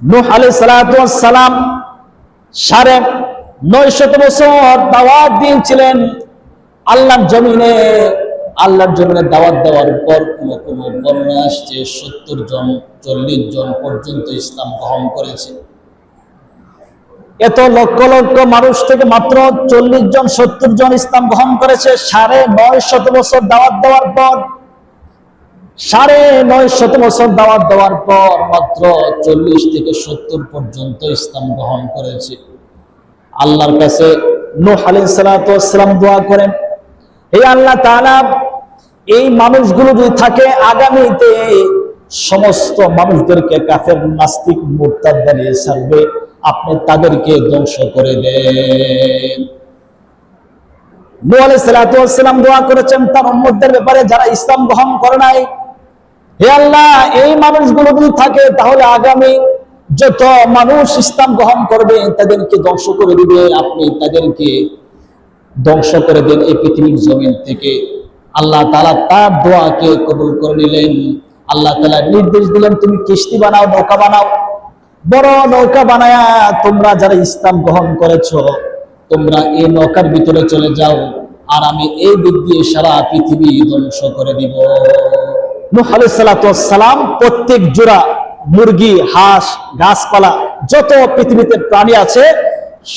নূহ আলাইহিস সালাতু ওয়াস সালাম 950 বছর দাওয়াত দিয়েছিলেন আল্লাহর জমিনে। আল্লাহর জমিনে দাওয়াত দেওয়ার পর কোন বর্ণনা আসছে 70 জন 40 জন পর্যন্ত ইসলাম গ্রহণ করেছে। এত লক্ষ লক্ষ মানুষ থেকে মাত্র 40 জন 70 জন ইসলাম গ্রহণ করেছে 950 বছর দাওয়াত দেওয়ার পর। 950 বছর দাওয়াত দেওয়ার পর মাত্র 40 থেকে 70 পর্যন্ত ইসলাম গ্রহণ করেছে। আল্লাহর কাছে নূহ আলাইহিস সালাতু ওয়াস সালাম দোয়া করেন, হে আল্লাহ তাআলা, এই মানুষগুলো যদি থাকে আগামীতে সমস্ত মানুষদেরকে কাফের নাস্তিক মুরতাদ বানিয়ে ছাড়বে, আপনি তাদেরকে ধ্বংস করে দেন। নূহ আলাইহিস সালাতু ওয়াস সালাম দোয়া করেছেন তার উম্মতদের ব্যাপারে যারা ইসলাম গ্রহণ করে নাই, হে আল্লাহ, এই মানুষগুলো যদি থাকে তাহলে আগামী যত মানুষ ইসলাম গ্রহণ করবে তাদেরকে ধ্বংস করে দিবে, আপনি তাদেরকে ধ্বংস করে দেন এই পৃথিবীর জমিন থেকে। আল্লাহ তাআলা তার দোয়াকে কবুল করে নিলেন। আল্লাহ তাআলা নির্দেশ দিলেন, তুমি কিস্তি বানাও, নৌকা বানাও, বড় নৌকা বানায়া তোমরা যারা ইসলাম গ্রহণ করেছো তোমরা এই নৌকার ভিতরে চলে যাও, আর আমি এই দিক দিয়ে সারা পৃথিবী ধ্বংস করে দিব। নূহ আলাইহিস সালাতু ওয়াস সালাম প্রত্যেক জোড়া মুরগি, হাঁস, গাছপালা যত পৃথিবীতে প্রাণী আছে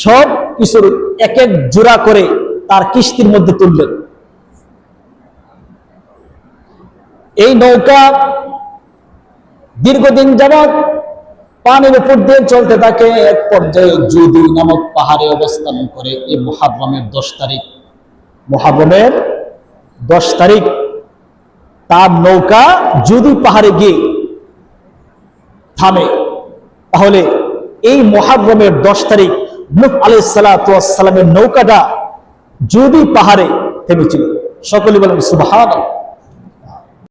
সব কিছুর এক এক জোড়া করে তার কিস্তির মধ্যে তুললেন। এই নৌকা দীর্ঘদিন যাবৎ পানির উপর দিয়ে চলতে থাকে। এক পর্যায়ে জুদি নামক পাহাড়ে অবস্থান করে এই মুহররমের 10 তারিখ তার নৌকা জুদি পাহাড়ে গিয়ে থামে। তাহলে এই মুহররমের 10 তারিখ নূহ আলাইহিস সালাতু ওয়াস সালামের নৌকাটা জুদি পাহাড়ে থেমেছিল। সকলে বলেন সুবহানাল্লাহ।